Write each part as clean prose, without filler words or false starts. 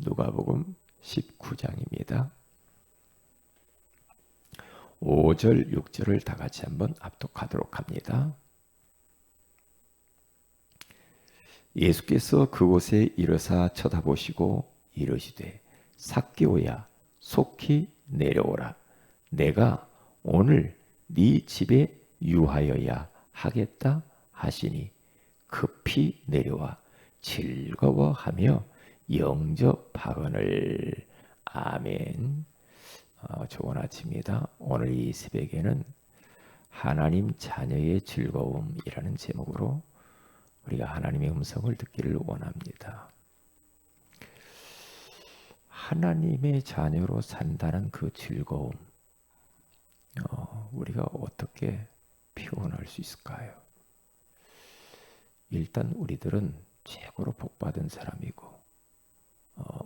누가복음 19장입니다. 5절, 6절을 다 같이 한번 합독하도록 합니다. 예수께서 그곳에 이르사 쳐다보시고 이르시되 삭개오야 속히 내려오라. 내가 오늘 네 집에 유하여야 하겠다 하시니 급히 내려와 즐거워하며 영접하거늘. 아멘. 좋은 아침입니다. 오늘 이 새벽에는 하나님 자녀의 즐거움이라는 제목으로 우리가 하나님의 음성을 듣기를 원합니다. 하나님의 자녀로 산다는 그 즐거움, 우리가 어떻게 표현할 수 있을까요? 일단 우리들은 최고로 복받은 사람이고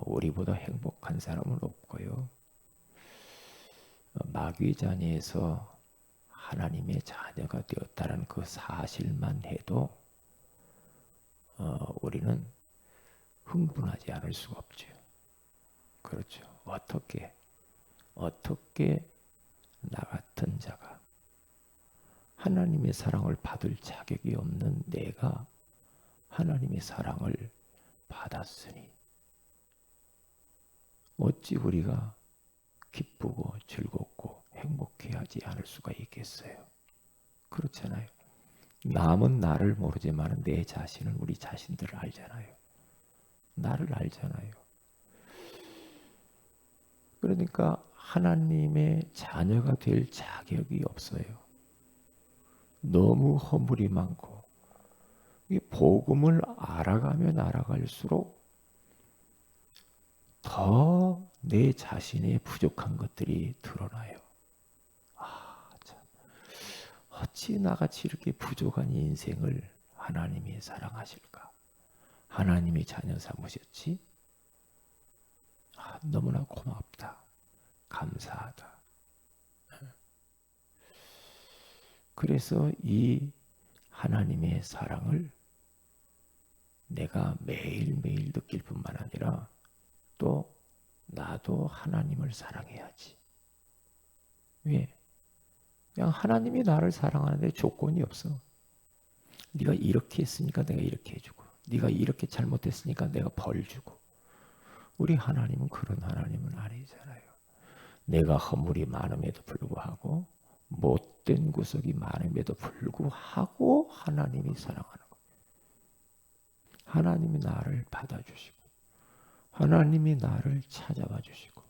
우리보다 행복한 사람은 없고요. 마귀 자녀에서 하나님의 자녀가 되었다는 그 사실만 해도 우리는 흥분하지 않을 수가 없죠. 그렇죠. 어떻게 나 같은 자가 하나님의 사랑을 받을 자격이 없는 내가 하나님의 사랑을 받았으니 어찌 우리가 기쁘고 즐겁고 행복해하지 않을 수가 있겠어요. 그렇잖아요. 남은 나를 모르지만 내 자신은 우리 자신들을 알잖아요. 나를 알잖아요. 그러니까 하나님의 자녀가 될 자격이 없어요. 너무 허물이 많고 복음을 알아가면 알아갈수록 더 내 자신의 부족한 것들이 드러나요. 참. 어찌 나같이 이렇게 부족한 인생을 하나님이 사랑하실까? 하나님이 자녀 삼으셨지? 너무나 고맙다. 감사하다. 그래서 이 하나님의 사랑을 내가 매일매일 느낄 뿐만 아니라 또 나도 하나님을 사랑해야지. 왜? 그냥 하나님이 나를 사랑하는데 조건이 없어. 네가 이렇게 했으니까 내가 이렇게 해주고, 네가 이렇게 잘못했으니까 내가 벌 주고. 우리 하나님은 그런 하나님은 아니잖아요. 내가 허물이 많음에도 불구하고 못된 구석이 많음에도 불구하고 하나님이 사랑하는 거예요. 하나님이 나를 받아주시고 하나님이 나를 찾아와 주시고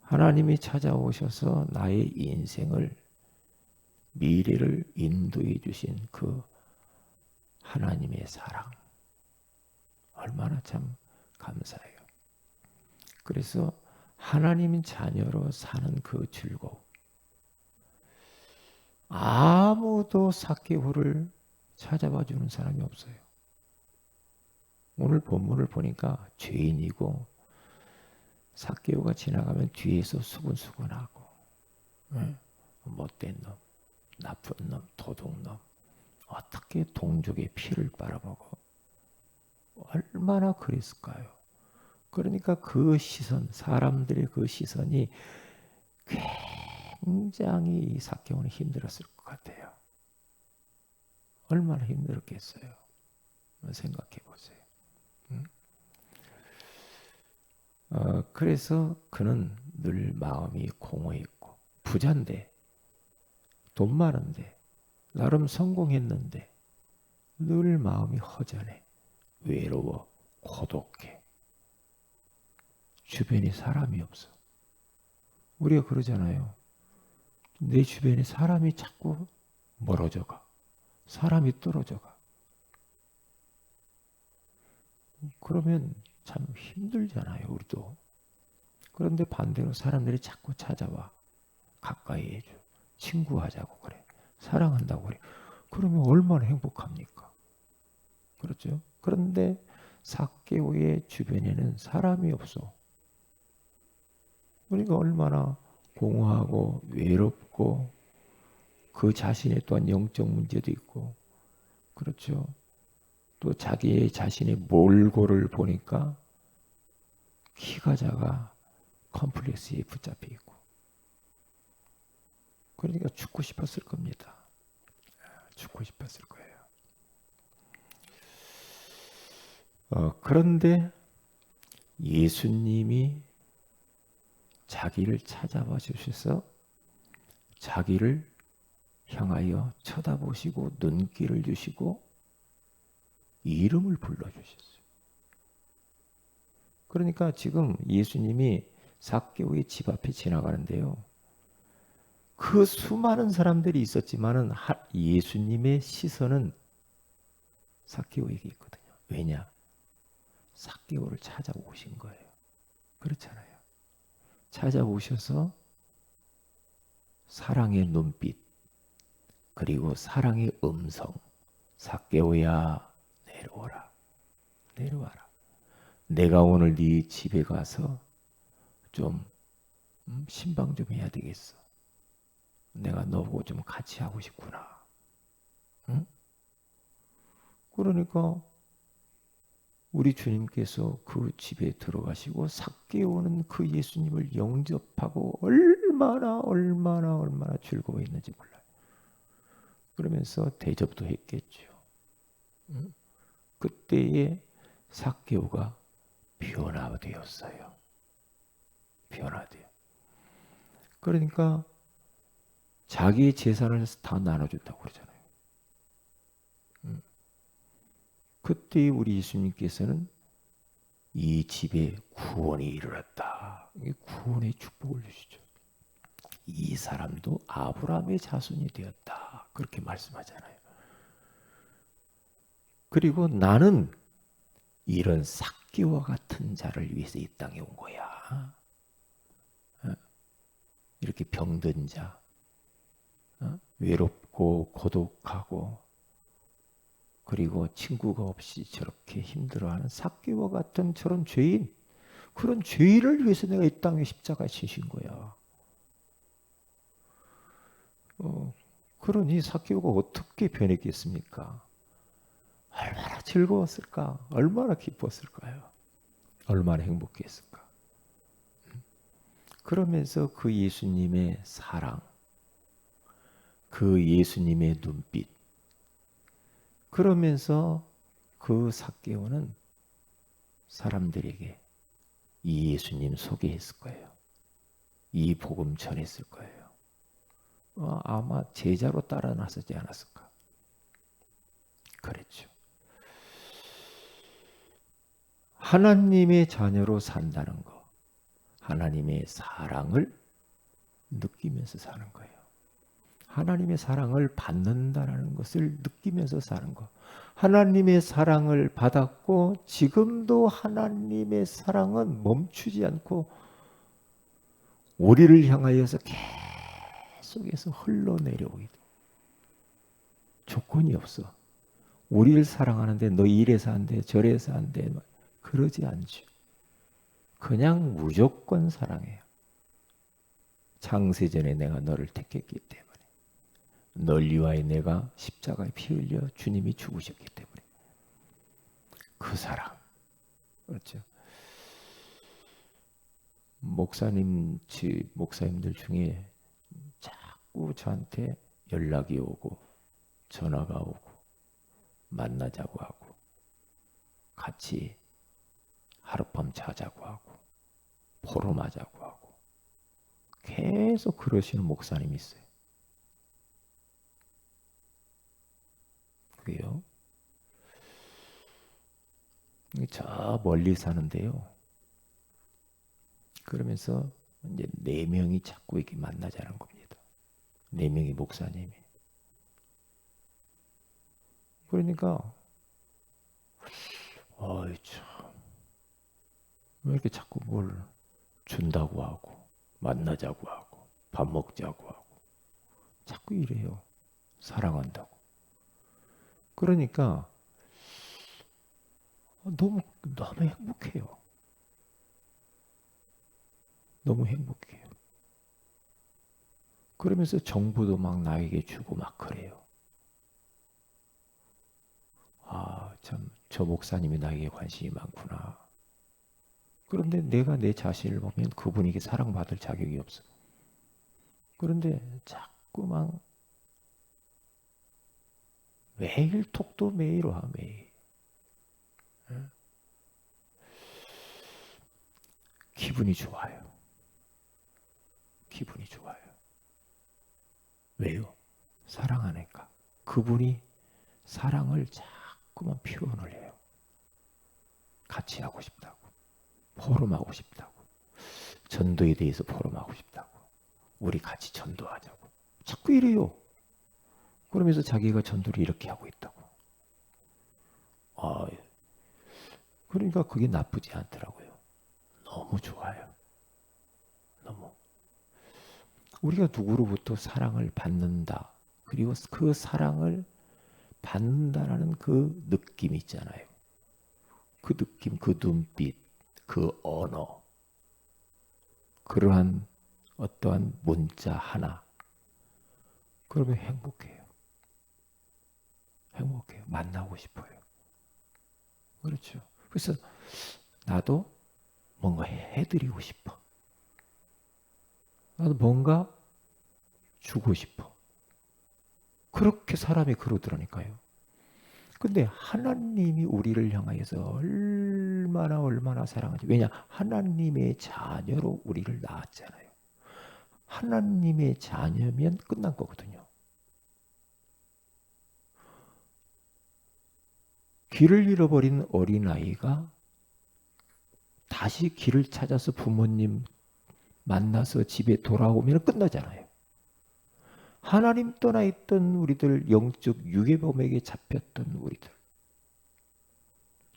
하나님이 찾아오셔서 나의 인생을 미래를 인도해 주신 그 하나님의 사랑 얼마나 참 감사해요. 그래서 하나님 자녀로 사는 그 즐거움, 아무도 삭개오를 찾아봐 주는 사람이 없어요. 오늘 본문을 보니까 죄인이고 삭개오가 지나가면 뒤에서 수근수근하고 못된 놈, 나쁜 놈, 도둑놈, 어떻게 동족의 피를 빨아먹어? 얼마나 그랬을까요? 그러니까 그 시선, 사람들의 그 시선이 굉장히 삭개오는 힘들었을 것 같아요. 얼마나 힘들었겠어요? 생각해 보세요. 그래서 그는 늘 마음이 공허했고 부자인데 돈 많은데 나름 성공했는데 늘 마음이 허전해, 외로워, 고독해. 주변에 사람이 없어. 우리가 그러잖아요. 내 주변에 사람이 자꾸 멀어져 가. 사람이 떨어져 가. 그러면 참 힘들잖아요, 우리도. 그런데 반대로 사람들이 자꾸 찾아와. 가까이 해줘. 친구하자고 그래. 사랑한다고 그래. 그러면 얼마나 행복합니까? 그렇죠? 그런데 삭개오의 주변에는 사람이 없어. 그러니까 얼마나 공허하고 외롭고 그 자신의 또한 영적 문제도 있고, 그렇죠? 또 자기의 자신의 몰골을 보니까 키가 작아 컴플렉스에 붙잡혀 있고. 그러니까 죽고 싶었을 겁니다. 죽고 싶었을 거예요. 그런데 예수님이 자기를 찾아와 주셔서 자기를 향하여 쳐다보시고 눈길을 주시고 이름을 불러주셨어요. 그러니까 지금 예수님이 삭개오의 집 앞에 지나가는데요. 그 수많은 사람들이 있었지만은 예수님의 시선은 삭개오에게 있거든요. 왜냐? 삭개오를 찾아오신 거예요. 그렇잖아요. 찾아오셔서 사랑의 눈빛 그리고 사랑의 음성, 삭개오야 내려오라, 내려와라. 내가 오늘 네 집에 가서 좀 신방 좀 해야 되겠어. 내가 너보고 좀 같이 하고 싶구나. 응? 그러니까 우리 주님께서 그 집에 들어가시고 삭개오는 그 예수님을 영접하고 얼마나 즐거워했는지 몰라요. 그러면서 대접도 했겠죠. 응? 그때에 삭개오가 변화되었어요. 변화돼요. 그러니까 자기의 재산을 다 나눠줬다고 그러잖아요. 그때 우리 예수님께서는 이 집에 구원이 이르렀다. 구원의 축복을 주시죠. 이 사람도 아브라함의 자손이 되었다. 그렇게 말씀하잖아요. 그리고 나는 이런 삭개와 같은 자를 위해서 이 땅에 온 거야. 이렇게 병든 자, 외롭고 고독하고 그리고 친구가 없이 저렇게 힘들어하는 삭개와 같은 저런 죄인, 그런 죄인을 위해서 내가 이 땅에 십자가에 지신 거야. 그러니 삭개오가 어떻게 변했겠습니까? 얼마나 즐거웠을까? 얼마나 기뻤을까요? 얼마나 행복했을까? 그러면서 그 예수님의 사랑, 그 예수님의 눈빛, 그러면서 그 삭개오는 사람들에게 이 예수님 소개했을 거예요. 이 복음 전했을 거예요. 아마 제자로 따라 나서지 않았을까? 그랬죠. 하나님의 자녀로 산다는 거, 하나님의 사랑을 느끼면서 사는 거예요. 하나님의 사랑을 받는다는 것을 느끼면서 사는 거. 하나님의 사랑을 받았고 지금도 하나님의 사랑은 멈추지 않고 우리를 향하여서 계속해서 흘러내려오게 돼. 조건이 없어. 우리를 사랑하는데 너 이래서 안 돼, 저래서 안 돼. 그러지 않죠. 그냥 무조건 사랑해요. 창세전에 내가 너를 택했기 때문에. 널 위하여 내가 십자가에 피 흘려 주님이 죽으셨기 때문에. 그 사랑. 그렇죠. 목사님들 중에 자꾸 저한테 연락이 오고 전화가 오고 만나자고 하고 같이 하룻밤 자자고 하고 포럼하자고 하고 계속 그러시는 목사님이 있어요. 그게요. 저 멀리 사는데요. 그러면서 이제 4명이 자꾸 이렇게 만나자는 겁니다. 4명의 목사님이. 그러니까 어이 참, 왜 이렇게 자꾸 뭘 준다고 하고 만나자고 하고 밥 먹자고 하고 자꾸 이래요. 사랑한다고. 그러니까 너무 행복해요. 너무 행복해요. 그러면서 정보도 막 나에게 주고 막 그래요. 참 저 목사님이 나에게 관심이 많구나. 그런데 내가 내 자신을 보면 그분에게 사랑받을 자격이 없어. 그런데 자꾸만 매일 톡도 매일 와, 매일. 기분이 좋아요. 기분이 좋아요. 왜요? 사랑하니까. 그분이 사랑을 자꾸만 표현을 해요. 같이 하고 싶다고. 포럼하고 싶다고. 전도에 대해서 포럼하고 싶다고. 우리 같이 전도하자고. 자꾸 이래요. 그러면서 자기가 전도를 이렇게 하고 있다고. 그러니까 그게 나쁘지 않더라고요. 너무 좋아요. 너무. 우리가 누구로부터 사랑을 받는다. 그리고 그 사랑을 받는다라는 그 느낌 있잖아요. 그 느낌, 그 눈빛, 그 언어. 그러한 어떠한 문자 하나. 그러면 행복해요. 행복해요. 만나고 싶어요. 그렇죠. 그래서 나도 뭔가 해드리고 싶어. 나도 뭔가 주고 싶어. 그렇게 사람이 그러더라니까요. 근데 하나님이 우리를 향하여서 얼마나 사랑하지. 왜냐? 하나님의 자녀로 우리를 낳았잖아요. 하나님의 자녀면 끝난 거거든요. 길을 잃어버린 어린아이가 다시 길을 찾아서 부모님 만나서 집에 돌아오면 끝나잖아요. 하나님 떠나 있던 우리들, 영적 유괴범에게 잡혔던 우리들,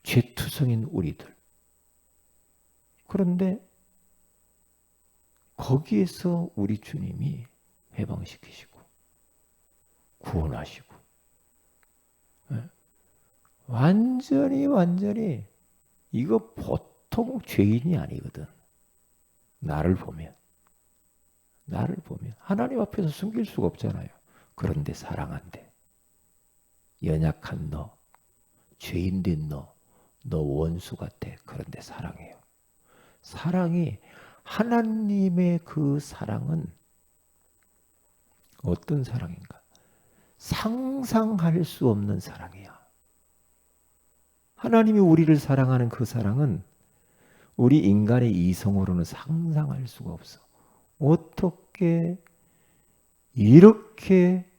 죄투성인 우리들. 그런데 거기에서 우리 주님이 해방시키시고 구원하시고 완전히 이거 보통 죄인이 아니거든. 나를 보면 하나님 앞에서 숨길 수가 없잖아요. 그런데 사랑한대. 연약한 너, 죄인된 너 원수 같아. 그런데 사랑해요. 사랑이 하나님의 그 사랑은 어떤 사랑인가? 상상할 수 없는 사랑이야. 하나님이 우리를 사랑하는 그 사랑은 우리 인간의 이성으로는 상상할 수가 없어. 어떻게 이렇게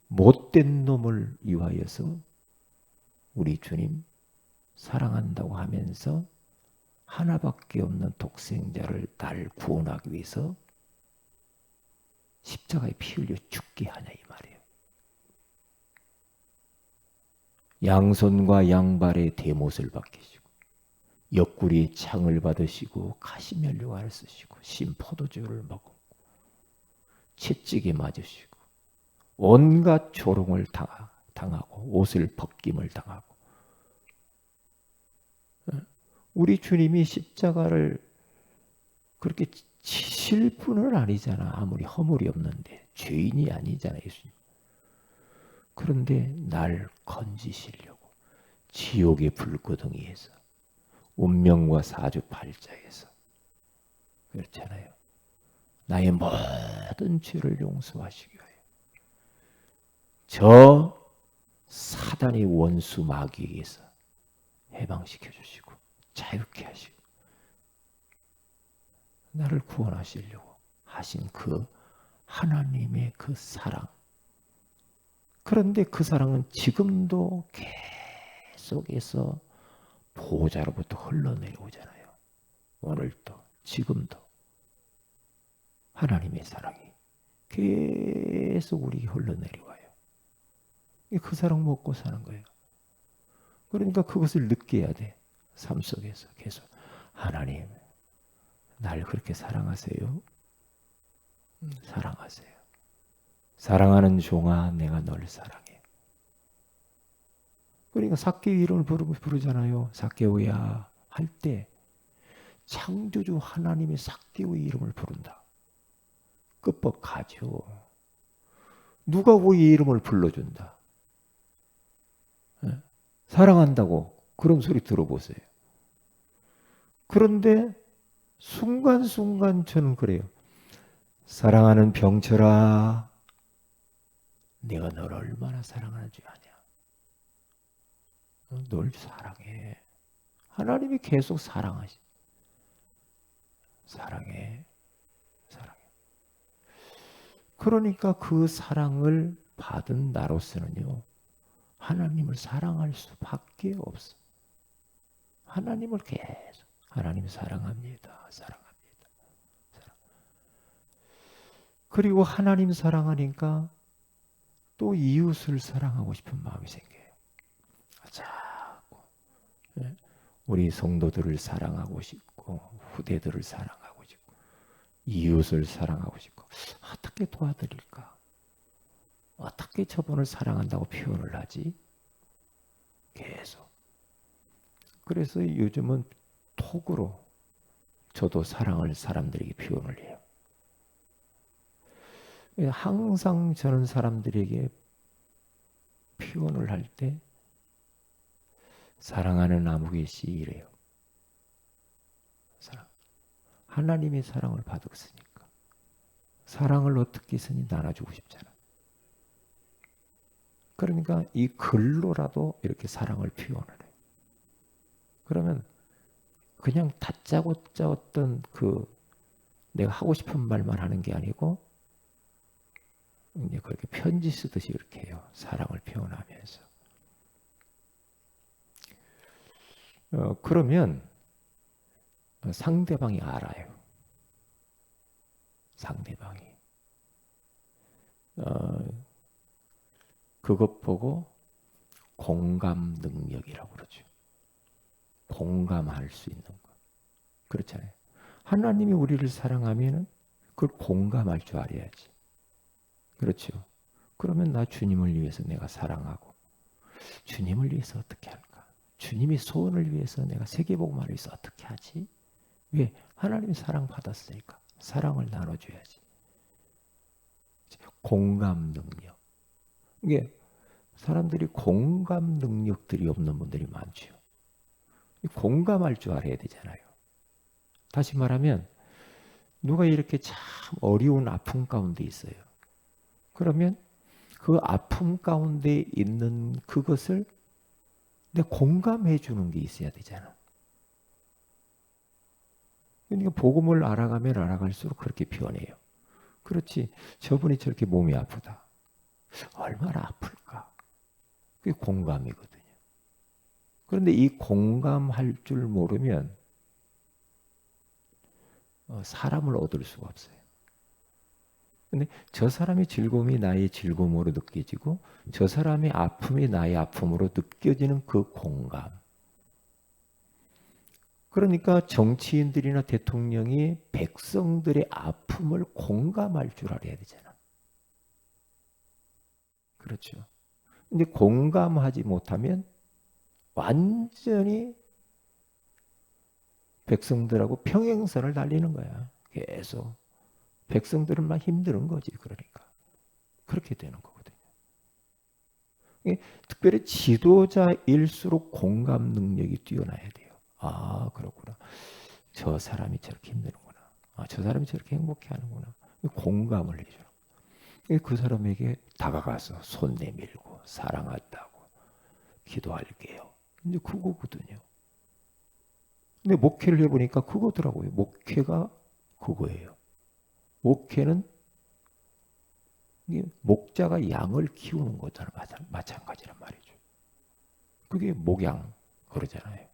못된 놈을 위하여서 우리 주님 사랑한다고 하면서 하나밖에 없는 독생자를 날 구원하기 위해서 십자가에 피 흘려 죽게 하냐 이 말이에요. 양손과 양발에 대못을 박히시고 옆구리에 창을 받으시고 가시면류관을 쓰시고 심포도주를 먹고 채찍에 맞으시고 온갖 조롱을 당하고 옷을 벗김을 당하고 우리 주님이 십자가를 그렇게 치실 분은 아니잖아. 아무리 허물이 없는데 죄인이 아니잖아 예수님. 그런데 날 건지시려고 지옥의 불구덩이에서 운명과 사주팔자에서 그렇잖아요. 나의 모든 죄를 용서하시기 위하여 저 사단의 원수 마귀에게서 해방시켜 주시고 자유케 하시고 나를 구원하시려고 하신 그 하나님의 그 사랑. 그런데 그 사랑은 지금도 계속해서 보호자로부터 흘러내려오잖아요. 오늘도 지금도 하나님의 사랑이 계속 우리에게 흘러내려와요. 그 사랑 먹고 사는 거예요. 그러니까 그것을 느껴야 돼. 삶 속에서 계속 하나님 날 그렇게 사랑하세요. 사랑하세요. 사랑하는 종아 내가 널 사랑해. 그러니까 삭개오 이름을 부르잖아요. 삭개오야 할 때 창조주 하나님의 삭개오의 이름을 부른다. 끝법가죠. 누가 그의 이름을 불러준다. 사랑한다고 그런 소리 들어보세요. 그런데 순간순간 저는 그래요. 사랑하는 병철아, 내가 너를 얼마나 사랑하는 줄 아냐. 널 사랑해. 하나님이 계속 사랑하시. 사랑해. 사랑해. 그러니까 그 사랑을 받은 나로서는요. 하나님을 사랑할 수밖에 없어. 하나님을 계속 하나님 사랑합니다. 사랑합니다. 그리고 하나님 사랑하니까 또 이웃을 사랑하고 싶은 마음이 생겨요. 자꾸 우리 성도들을 사랑하고 싶고 후대들을 사랑하고 싶고 이웃을 사랑하고 싶고 어떻게 도와드릴까? 어떻게 저분을 사랑한다고 표현을 하지? 계속. 그래서 요즘은 톡으로 저도 사랑을 사람들에게 표현을 해요. 항상 저는 사람들에게 표현을 할 때 사랑하는 아무개씨 이래요. 사랑. 하나님의 사랑을 받았으니까 사랑을 어떻게 했으니 나눠주고 싶잖아. 그러니까 이 글로라도 이렇게 사랑을 표현을 해요. 그러면 그냥 다짜고짜 어떤 내가 하고 싶은 말만 하는 게 아니고 이제 그렇게 편지 쓰듯이 이렇게 해요. 사랑을 표현하면서. 그러면 상대방이 알아요. 상대방이. 그것 보고 공감 능력이라고 그러죠. 공감할 수 있는 거. 그렇잖아요. 하나님이 우리를 사랑하면 그걸 공감할 줄 알아야지. 그렇죠. 그러면 나 주님을 위해서 내가 사랑하고 주님을 위해서 어떻게 할까? 주님이 소원을 위해서 내가 세계복음화를 위해서 어떻게 하지? 왜? 하나님이 사랑받았으니까 사랑을 나눠줘야지. 공감 능력. 이게 사람들이 공감 능력들이 없는 분들이 많죠. 공감할 줄 알아야 되잖아요. 다시 말하면 누가 이렇게 참 어려운 아픔 가운데 있어요. 그러면 그 아픔 가운데 있는 그것을 내가 공감해 주는 게 있어야 되잖아. 그러니까 복음을 알아가면 알아갈수록 그렇게 변해요. 그렇지. 저분이 저렇게 몸이 아프다. 얼마나 아플까? 그게 공감이거든요. 그런데 이 공감할 줄 모르면 사람을 얻을 수가 없어요. 근데 저 사람의 즐거움이 나의 즐거움으로 느껴지고 저 사람의 아픔이 나의 아픔으로 느껴지는 그 공감. 그러니까 정치인들이나 대통령이 백성들의 아픔을 공감할 줄 알아야 되잖아. 그렇죠. 근데 공감하지 못하면 완전히 백성들하고 평행선을 달리는 거야. 계속. 백성들은 막 힘든 거지. 그러니까. 그렇게 되는 거거든요. 특별히 지도자일수록 공감 능력이 뛰어나야 돼요. 아, 그렇구나. 저 사람이 저렇게 힘드는구나. 아, 저 사람이 저렇게 행복해 하는구나. 공감을 해줘. 그 사람에게 다가가서 손 내밀고 사랑한다고 기도할게요. 이제 그거거든요. 근데 목회를 해보니까 그거더라고요. 목회가 그거예요. 목회는 목자가 양을 키우는 거랑 마찬가지란 말이죠. 그게 목양 그러잖아요.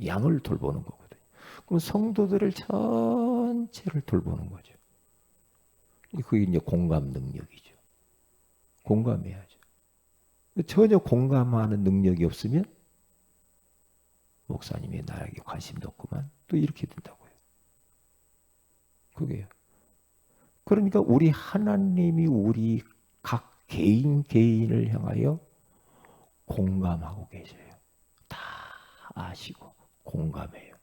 양을 돌보는 거거든요. 그럼 성도들을 전체를 돌보는 거죠. 그게 이제 공감 능력이죠. 공감해야죠. 전혀 공감하는 능력이 없으면 목사님이 나에게 관심도 없구만 또 이렇게 된다고요. 그게요. 그러니까 우리 하나님이 우리 각 개인 개인을 향하여 공감하고 계셔요. 다 아시고 공감해요.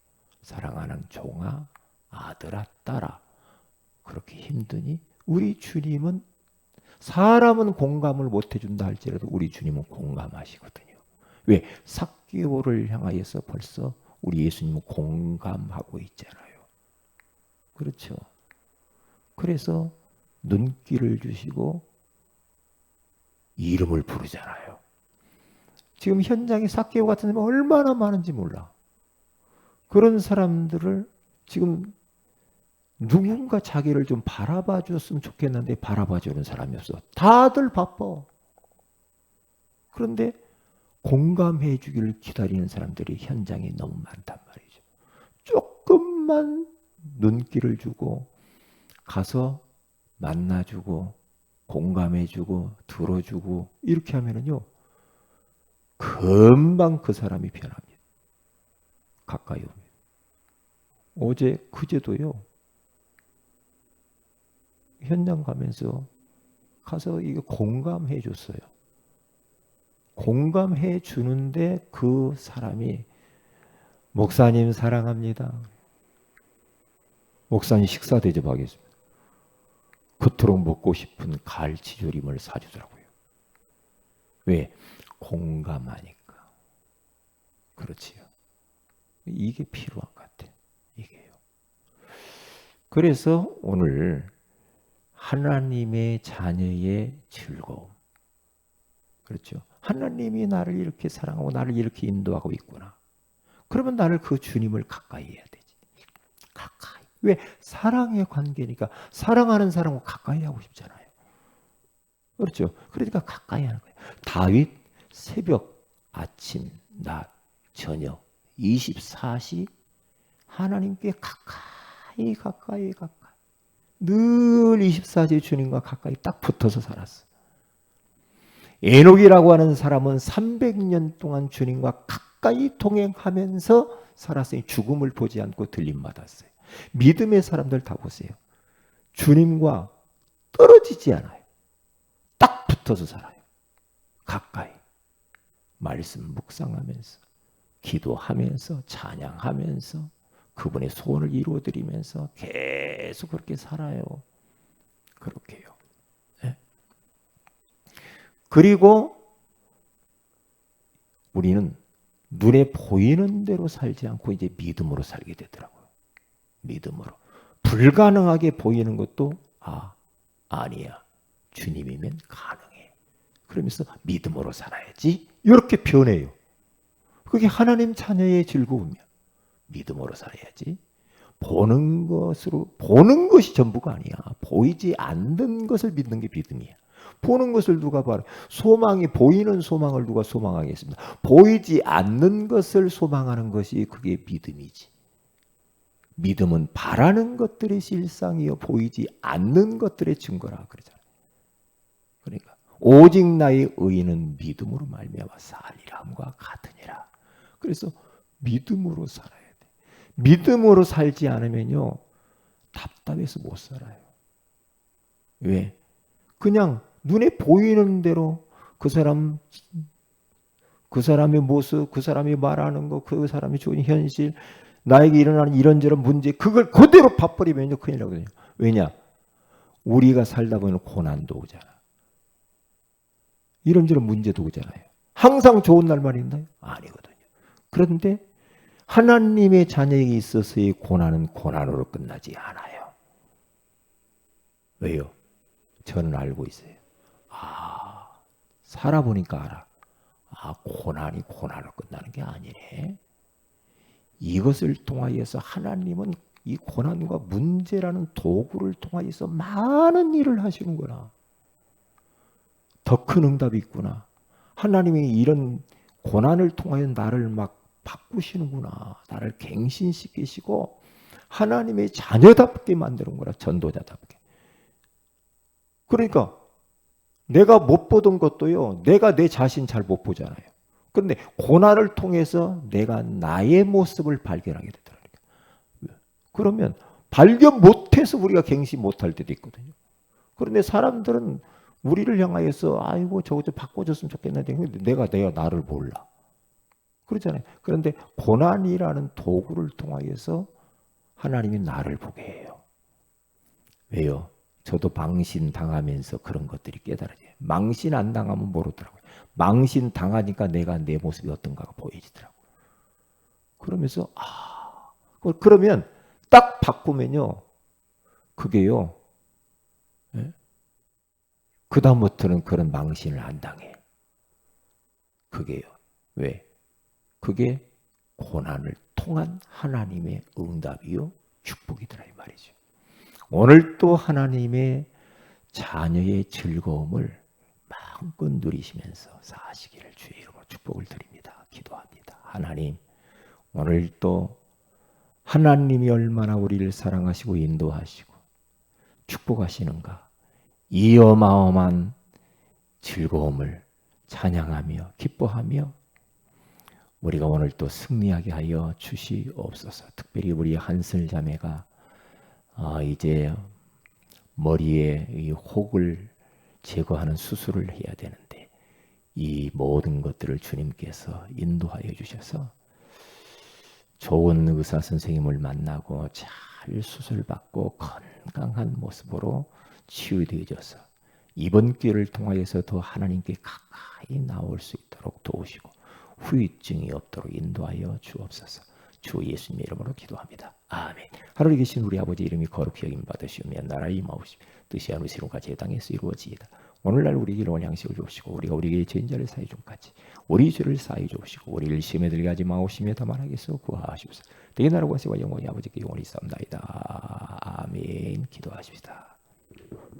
사랑하는 종아, 아들아, 딸아. 그렇게 힘드니 우리 주님은 사람은 공감을 못 해준다 할지라도 우리 주님은 공감하시거든요. 왜? 삭개오를 향하여서 벌써 우리 예수님은 공감하고 있잖아요. 그렇죠. 그래서 눈길을 주시고 이름을 부르잖아요. 지금 현장에 삭개오 같은 사람이 얼마나 많은지 몰라. 그런 사람들을 지금 누군가 자기를 좀 바라봐 줬으면 좋겠는데 바라봐 주는 사람이 없어. 다들 바빠. 그런데 공감해 주기를 기다리는 사람들이 현장에 너무 많단 말이죠. 조금만 눈길을 주고 가서 만나주고 공감해주고 들어주고 이렇게 하면은요 금방 그 사람이 변합니다. 가까이 옵니다. 어제 그제도요 현장 가면서 가서 이거 공감해 줬어요. 공감해 주는데 그 사람이 목사님 사랑합니다. 목사님 식사 대접하겠습니다. 그토록 먹고 싶은 갈치조림을 사주더라고요. 왜? 공감하니까. 그렇지요. 이게 필요한 것 같아요. 이게요. 그래서 오늘 하나님의 자녀의 즐거움. 그렇죠. 하나님이 나를 이렇게 사랑하고 나를 이렇게 인도하고 있구나. 그러면 나를 그 주님을 가까이 해야 되지. 가까이. 왜? 사랑의 관계니까 사랑하는 사람과 가까이 하고 싶잖아요. 그렇죠. 그러니까 가까이 하는 거예요. 다윗 새벽, 아침, 낮, 저녁 24시 하나님께 가까이 늘 24시 주님과 가까이 딱 붙어서 살았어. 에녹이라고 하는 사람은 300년 동안 주님과 가까이 동행하면서 살았으니 죽음을 보지 않고 들림받았어요. 믿음의 사람들 다 보세요. 주님과 떨어지지 않아요. 딱 붙어서 살아요. 가까이. 말씀 묵상하면서 기도하면서 찬양하면서 그분의 소원을 이루어드리면서 계속 그렇게 살아요. 그렇게요. 네. 그리고 우리는 눈에 보이는 대로 살지 않고 이제 믿음으로 살게 되더라고요. 믿음으로. 불가능하게 보이는 것도 아니야. 주님이면 가능해. 그러면서 믿음으로 살아야지. 이렇게 변해요. 그게 하나님 자녀의 즐거움이야. 믿음으로 살아야지. 보는 것이 전부가 아니야. 보이지 않는 것을 믿는 게 믿음이야. 보는 것을 누가 봐라. 보이는 소망을 누가 소망하겠습니다. 보이지 않는 것을 소망하는 것이 그게 믿음이지. 믿음은 바라는 것들의 실상이요 보이지 않는 것들의 증거라 그러잖아요. 그러니까 오직 나의 의인은 믿음으로 말미암아 살리라 함과 같으니라. 그래서 믿음으로 살아야 돼. 믿음으로 살지 않으면요 답답해서 못 살아요. 왜? 그냥 눈에 보이는 대로 그 사람의 모습, 그 사람이 말하는 거, 그 사람이 좋은 현실, 나에게 일어나는 이런저런 문제, 그걸 그대로 봐버리면요 큰일 나거든요. 왜냐? 우리가 살다 보면 고난도 오잖아. 이런저런 문제도 오잖아요. 항상 좋은 날만 있나요? 아니거든요. 그런데 하나님의 자녀에게 있어서의 고난은 고난으로 끝나지 않아요. 왜요? 저는 알고 있어요. 살아보니까 알아. 고난이 고난으로 끝나는 게 아니네. 이것을 통하여서 하나님은 이 고난과 문제라는 도구를 통하여서 많은 일을 하시는구나. 더 큰 응답이 있구나. 하나님이 이런 고난을 통하여 나를 막 바꾸시는구나. 나를 갱신시키시고 하나님의 자녀답게 만드는구나. 전도자답게. 그러니까 내가 못 보던 것도요. 내가 내 자신 잘 못 보잖아요. 그런데 고난을 통해서 내가 나의 모습을 발견하게 되더라고요. 그러면 발견 못해서 우리가 갱신 못할 때도 있거든요. 그런데 사람들은 우리를 향하여서 아이고 저거 좀 바꿔줬으면 좋겠는데 내가 나를 몰라. 그러잖아요. 그런데 고난이라는 도구를 통하여서 하나님이 나를 보게 해요. 왜요? 저도 망신 당하면서 그런 것들이 깨달아져요. 망신 안 당하면 모르더라고요. 망신 당하니까 내가 내 모습이 어떤가가 보여지더라고요. 그러면서 그러면 딱 바꾸면요. 그게요. 예? 그 다음부터는 그런 망신을 안 당해. 그게요. 왜? 그게 고난을 통한 하나님의 응답이요 축복이더라 이 말이죠. 오늘 또 하나님의 자녀의 즐거움을 마음껏 누리시면서 사시기를 주의 이름으로 축복을 드립니다. 기도합니다. 하나님, 오늘 또 하나님이 얼마나 우리를 사랑하시고 인도하시고 축복하시는가, 이 어마어마한 즐거움을 찬양하며 기뻐하며 우리가 오늘 또 승리하게 하여 주시옵소서. 특별히 우리 한슬 자매가 이제 머리에 이 혹을 제거하는 수술을 해야 되는데 이 모든 것들을 주님께서 인도하여 주셔서 좋은 의사 선생님을 만나고 잘 수술받고 건강한 모습으로 치유되어져서 이번 기회를 통하여서 더 하나님께 가까이 나올 수 있도록 도우시고 후유증이 없도록 인도하여 주옵소서. 주 예수님 이름으로 기도합니다. 아멘. 하늘에 계신 우리 아버지 이름이 거룩히 여김 받으시오며 나라의 임하옵시며 뜻이 하늘처럼 같이 땅에서 이루어지이다. 오늘날 우리에게 일용할 양식을 주옵시고 우리가 우리에게 죄인자를 사해 준 같이 우리 죄를 사해 주옵시고 우리를 시험에 들게 하지 마옵시며 다만 하겠소 구하시옵소서. 대개 나라와 세와 영원히 아버지께 영원히 싸움나이다. 아멘. 기도하십시다.